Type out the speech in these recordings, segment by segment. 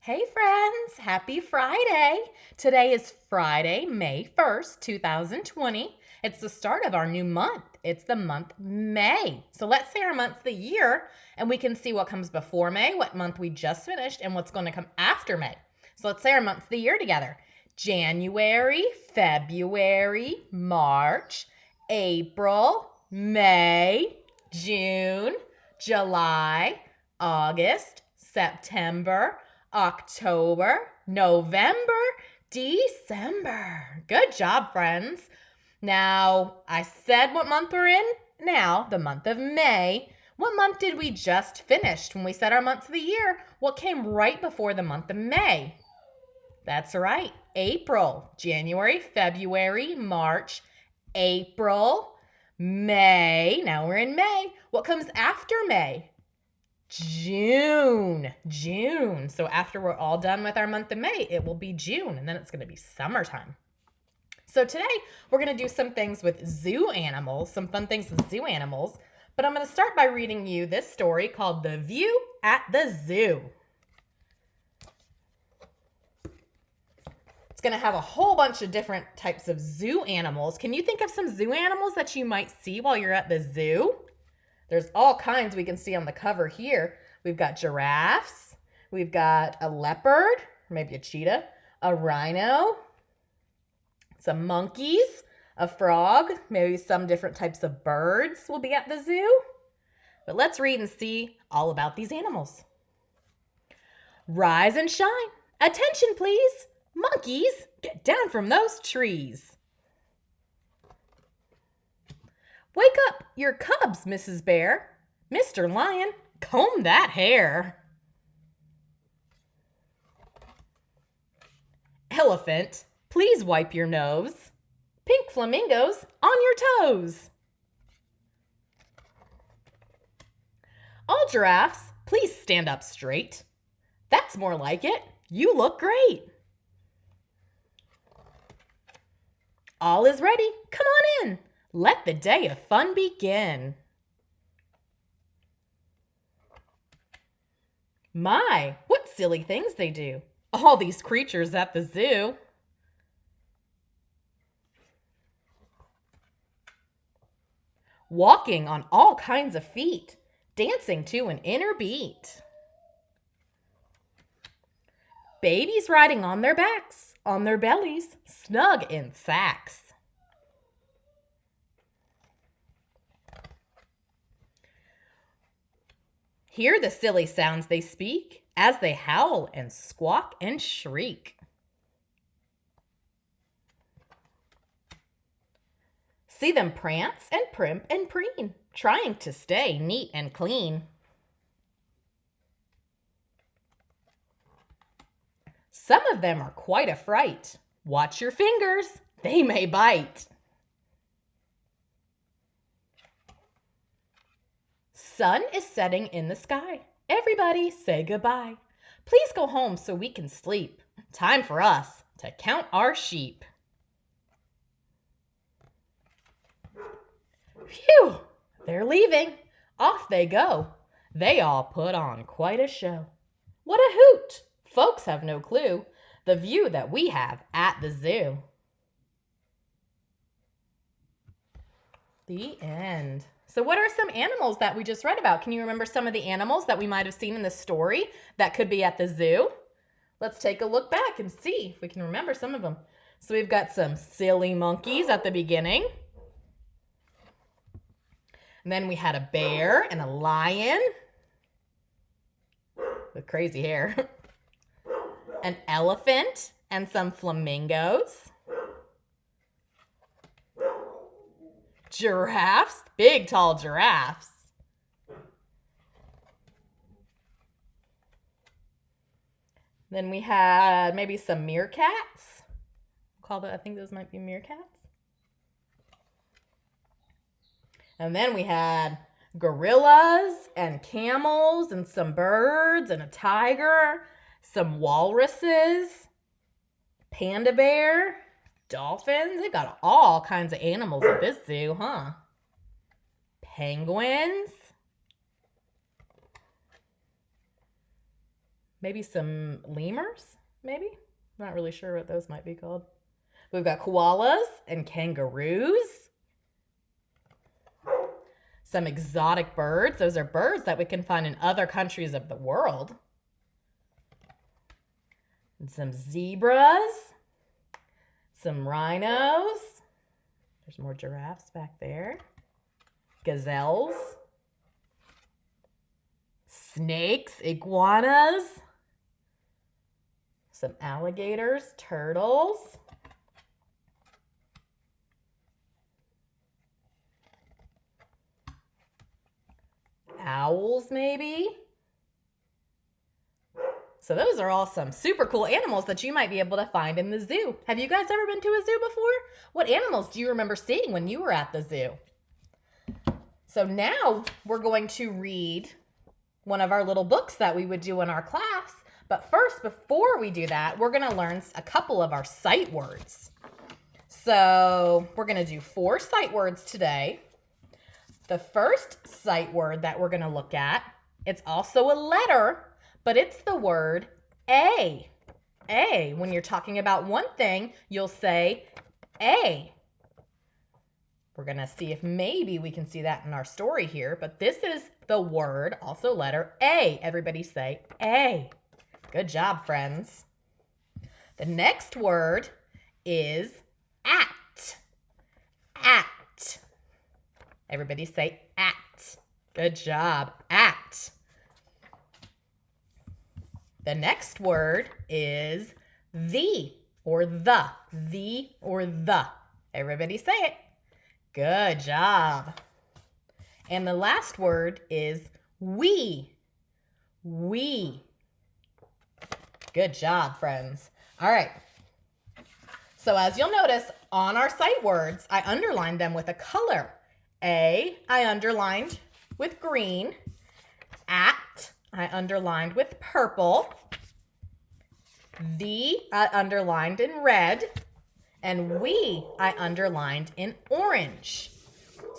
Hey friends, happy Friday. Today is Friday, May 1st, 2020. It's the start of our new month. It's the month May. So let's say our month's the year and we can see what comes before May, what month we just finished, and what's going to come after May. So let's say our month's the year together. January, February, March, April, May, June, July, August, September, October, November, December. Good job, friends. Now, I said what month we're in now, the month of May. What month did we just finish when we said our months of the year? What came right before the month of May? That's right, April, January, February, March, April, May. Now we're in May. What comes after May? June. So after we're all done with our month of May, it will be June, and then it's going to be summertime. So today we're going to do some things with zoo animals, some fun things with zoo animals. But I'm going to start by reading you this story called The View at the Zoo. It's going to have a whole bunch of different types of zoo animals. Can you think of some zoo animals that you might see while you're at the zoo? There's all kinds we can see on the cover here. We've got giraffes. We've got a leopard, maybe a cheetah, a rhino, some monkeys, a frog, maybe some different types of birds will be at the zoo. But let's read and see all about these animals. Rise and shine. Attention, please. Monkeys, get down from those trees. Wake up your cubs, Mrs. Bear. Mr. Lion, comb that hair. Elephant, please wipe your nose. Pink flamingos on your toes. All giraffes, please stand up straight. That's more like it. You look great. All is ready. Come on in. Let the day of fun begin. My, what silly things they do. All these creatures at the zoo. Walking on all kinds of feet, dancing to an inner beat. Babies riding on their backs, on their bellies, snug in sacks. Hear the silly sounds they speak as they howl and squawk and shriek. See them prance and primp and preen, trying to stay neat and clean. Some of them are quite a fright. Watch your fingers, they may bite. Sun is setting in the sky. Everybody say goodbye. Please go home so we can sleep. Time for us to count our sheep. Phew, they're leaving. Off they go. They all put on quite a show. What a hoot! Folks have no clue the view that we have at the zoo. The end. So what are some animals that we just read about? Can you remember some of the animals that we might have seen in the story that could be at the zoo? Let's take a look back and see if we can remember some of them. So we've got some silly monkeys at the beginning. And then we had a bear and a lion with crazy hair. An elephant and some flamingos. Giraffes, big tall giraffes. Then we had maybe some meerkats. I think those might be meerkats. And then we had gorillas and camels and some birds and a tiger, some walruses, panda bear, dolphins. They've got all kinds of animals at this zoo, huh? Penguins. maybe some lemurs, maybe? Not really sure what those might be called. We've got koalas and kangaroos. Some exotic birds. Those are birds that we can find in other countries of the world. And some zebras. Some rhinos. There's more giraffes back there. Gazelles. Snakes, iguanas. Some alligators, turtles. Owls, maybe. So those are all some super cool animals that you might be able to find in the zoo. Have you guys ever been to a zoo before? What animals do you remember seeing when you were at the zoo? So now we're going to read one of our little books that we would do in our class. But first, before we do that, we're going to learn a couple of our sight words. So we're going to do 4 sight words today. The first sight word that we're going to look at, it's also a letter, but it's the word A. A. When you're talking about one thing, you'll say A. We're going to see if maybe we can see that in our story here, but this is the word, also letter A. Everybody say A. Good job, friends. The next word is at. At. Everybody say at. Good job. At. The next word is the or the. The or the. Everybody say it. Good job. And the last word is we. We. Good job, friends. All right. So as you'll notice, on our sight words, I underlined them with a color. A, I underlined with green. At, I underlined with purple. The, I underlined in red. And we, I underlined in orange.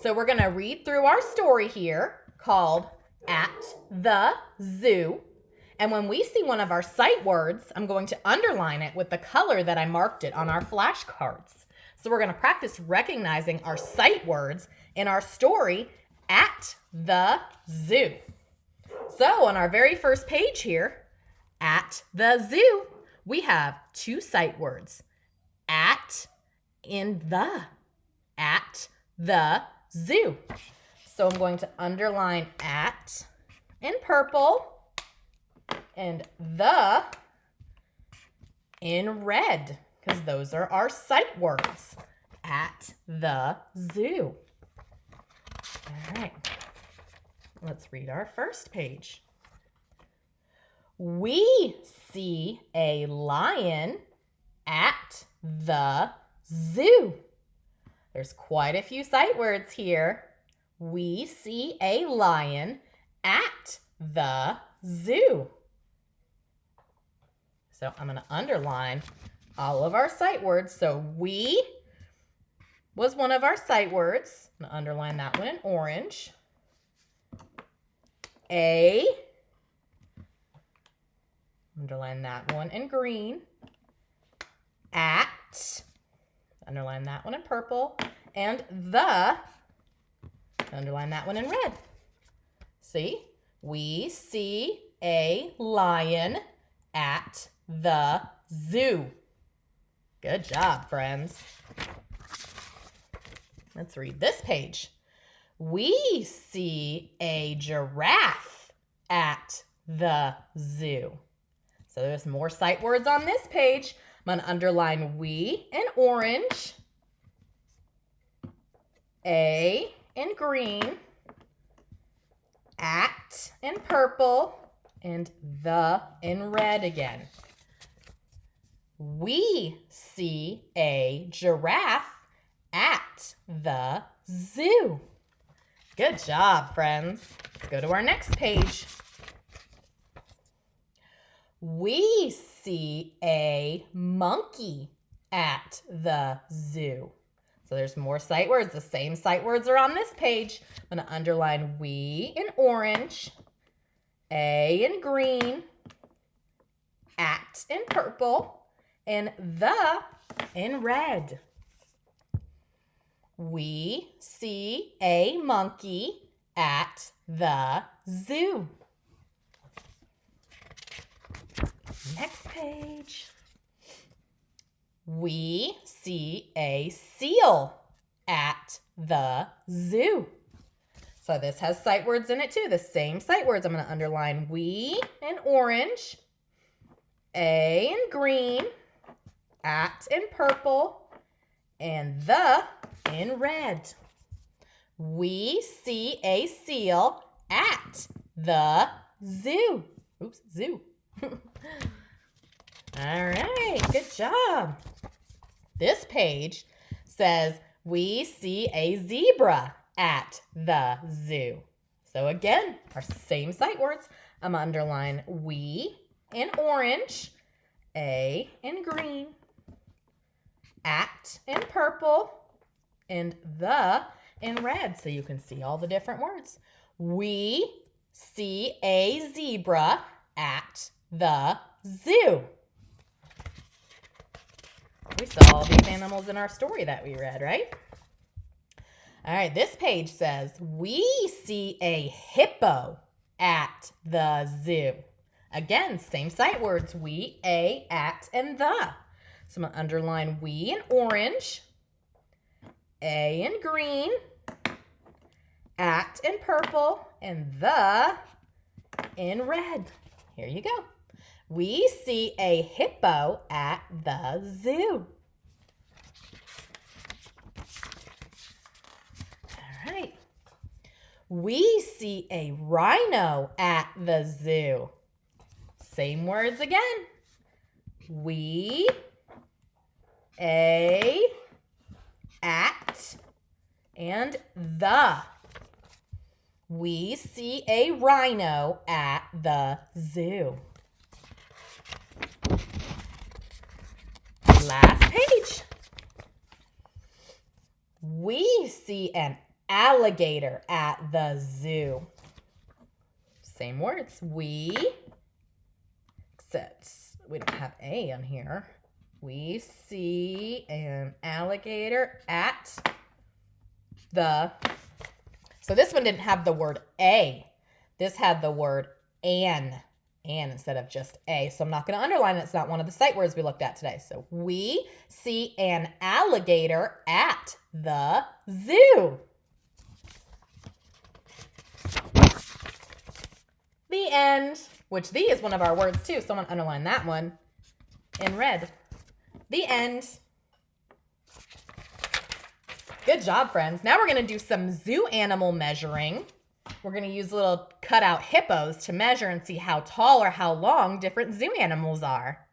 So we're going to read through our story here called At the Zoo. And when we see one of our sight words, I'm going to underline it with the color that I marked it on our flashcards. So we're going to practice recognizing our sight words in our story, At the Zoo. So on our very first page here, At the Zoo, we have 2 sight words. At and the. At the zoo. So I'm going to underline at in purple and the in red, because those are our sight words. At the zoo. All right. Let's read our first page. We see a lion at the zoo. There's quite a few sight words here. We see a lion at the zoo. So I'm going to underline all of our sight words. So we was one of our sight words. I'm going to underline that one in orange. A, underline that one in green. At, underline that one in purple. And the, underline that one in red. See? We see a lion at the zoo. Good job, friends. Let's read this page. We see a giraffe at the zoo. So there's more sight words on this page. I'm going to underline we in orange, a in green, at in purple, and the in red again. We see a giraffe at the zoo. Good job, friends. Let's go to our next page. We see a monkey at the zoo. So there's more sight words. The same sight words are on this page. I'm going to underline we in orange, a in green, at in purple, and the in red. We see a monkey at the zoo. Next page. We see a seal at the zoo. So this has sight words in it too, the same sight words. I'm going to underline we in orange, a in green, at in purple, and the in red. We see a seal at the zoo. Oops, zoo. All right, good job. This page says we see a zebra at the zoo. So again, our same sight words. I'm going to underline we in orange, a in green, at in purple, and the in red, so you can see all the different words. We see a zebra at the zoo. We saw all these animals in our story that we read, right? All right, this page says, we see a hippo at the zoo. Again, same sight words, we, a, at, and the. So I'm going to underline we in orange, a in green, at in purple, and the in red. Here you go. We see a hippo at the zoo. All right. We see a rhino at the zoo. Same words again. We, a, at, and the. We see a rhino at the zoo. Last page. We see an alligator at the zoo. Same words. We, except we don't have a on here. We see an alligator at the. So this one didn't have the word a. This had the word an instead of just a. So I'm not going to underline it. It's not one of the sight words we looked at today. So we see an alligator at the zoo. The end, which the is one of our words too. So I'm going to underline that one in red. The end. Good job, friends. Now we're going to do some zoo animal measuring. We're going to use little cutout hippos to measure and see how tall or how long different zoo animals are.